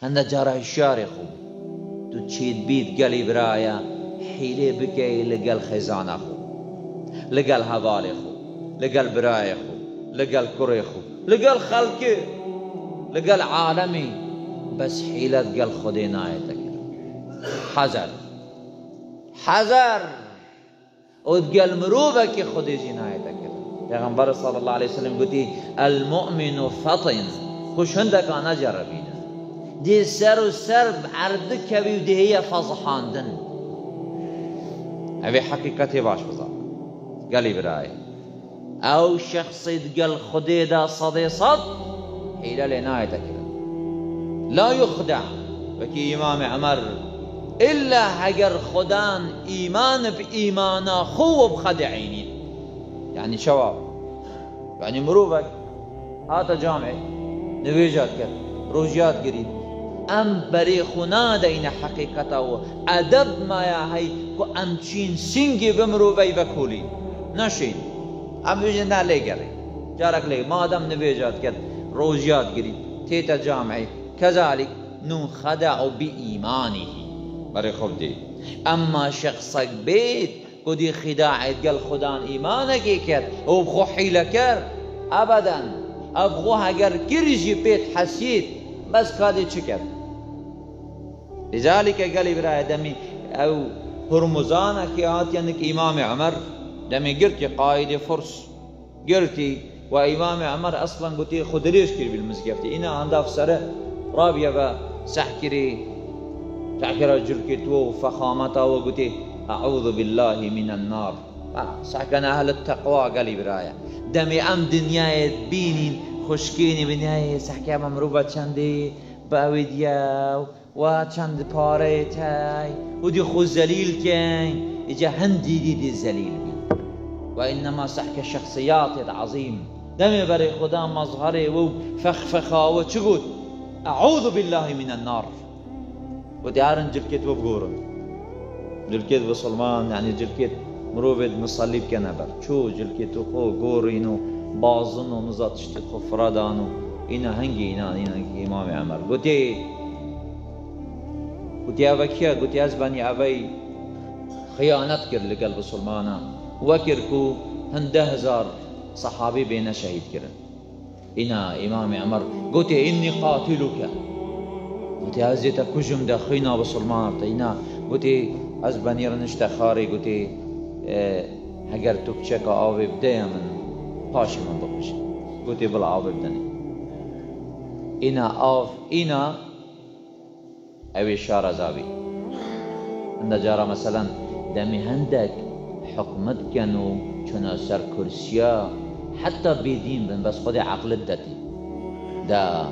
هەندە جارە هشیارێ خۆ تو چیت بیت گەلی برایە حیلێ بکەی لەگەڵ خێزانە خۆ، لەگەڵ هەواڵێ خۆ، لەگەڵ برایە خۆ، لەگەڵ کوڕێ خۆ، لەگەڵ خەڵکێ، لەگەڵ عالەمی، بەس حیلەت گەڵ خودێ نایەتەکە. حەزەر حەزەر ئەوت گەل مرۆڤێکی خودێژی نایەتەکە. پێغەمبەر صلی الله علیه وسلم گوتی المؤمن فطن، خوش هەندێکان نەجەڕەبینە دێ سەر و سەر عەردکەوی و دێهەیە فەزحاندن. ئەوێ حەقیقەتێ باش بزان گەلی برایە ئەو شەخصیت گەل خودێدا سەدێ سەد حیلە لێ نایەتەکە. لا یخدع وەکی ئیمامی عەمەر إلا هەگەر خودان ئیمان بئیمانە خۆوە بخەدعینی. يعني شواب يعني مروفك هاتا جامع نويجات كر روجيات قريب ام بريخونا دين حقيقته ادب ما يا هي كو امچين سنگي بمروفي بكولي نشين ام بيجنا لي قري جارك لي ما دام نويجات كر روجيات قريب تيتا جامعي كذلك نو خدع بإيمانه بريخوب دي. اما شخصك بيت كودي خداعت قال خدان إيمانك يكر وبخو حيلة كر أبدا أبخو هجر كرجي بيت حسيت بس كادي شكر. لذلك قال إبراهيم دمي أو هرمزانك يا أنك إمام عمر دمي قرتي قائد فرس قرتي وإمام عمر أصلا قلتي خدريش كر بالمزقفتي إنا عندها في سرة رابية سحكري سحكرا جركتو فخامته وقلتي أعوذ بالله من النار. سحكنا أهل التقوى قال إبراهيم دمي أم دنياي بينين خشكيني بنياي سحكي ممروبة چندي باويديا وچند پاريتاي ودي خو زليل كين إجا هندي دي زليل بي. وإنما سحكي شخصيات عظيم دمي بري خدا مظهري وفخفخاوة چقود أعوذ بالله من النار ودي عارن جلكت وبقورن جلكت بسلمان يعني جلكت مروفد مصلي بكنبر شو جلكت خو قورينو بازنو مزاتشت خو فرادانو إنا هنجي إنا إمام عمر قلتي أبا كيا قلتي أزباني أبي خيانت كر لقلب سلمانا وكركو هنده هزار صحابي بين شهيد كرن إنا إمام عمر قلتي إني قاتلك قلتي هزيتا كجم دخينا بسلمان إنا قلتي از بنیر نشته خاری گوتی اگر تو چک آوی بده من پاشی من بکشی گوتی بلا آوی بدنی اینا آف اینا اوی شار ازاوی هنده جارا مثلا دمی هندک حکمت کنو چنا سر کرسیا حتی بیدین بن بس خود عقلت دتی دا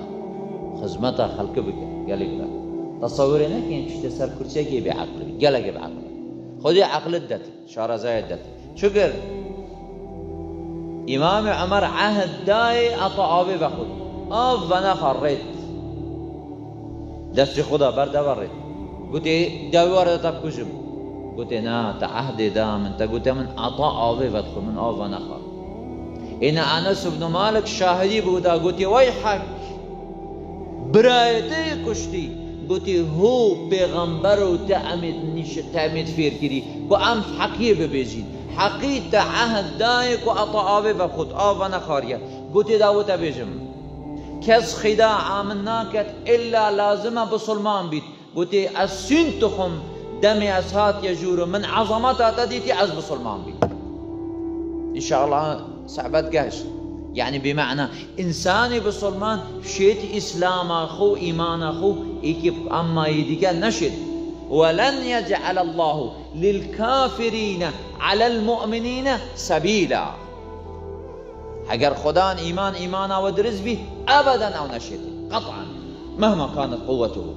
خزمتا خلق بکن گلی بلا تصوري نكين شتى سر كرسي جي بعقله قلق بعقله خذي عقل الدت شارزاي الدت شكر إمام عمر عهد داي أطعابي بخذ وانا خريت دست خدا برد وريت قلت داوي ورد تبكشم قلت نا تعهد دام انت قلت من أطعابي بدخل من وانا خر إن أنس بن مالك شاهدي بودا قلت ويحك برايتي كشتي گوتی هو پیغمبر و تعمید فیر کری کو ام حقیه ببیجید حقی تا عهد دای کو اطعابه و خود آو نخاریه گوتی داوتا بیجم کس خداع من ناکت الا لازمه بسلمان بید گوتی از سین تخم دمی از هات یجور من عظمت دیتی از بسلمان بید انشاءالله صعبت گهش يعني بمعنى إنساني بسلمان شيت إسلام أخو إيمان أخو إيكيب أما يديك نشد ولن يجعل الله للكافرين على المؤمنين سبيلا. أجر خدان إيمان ودرز به أبدا أو نشد قطعا مهما كانت قوته.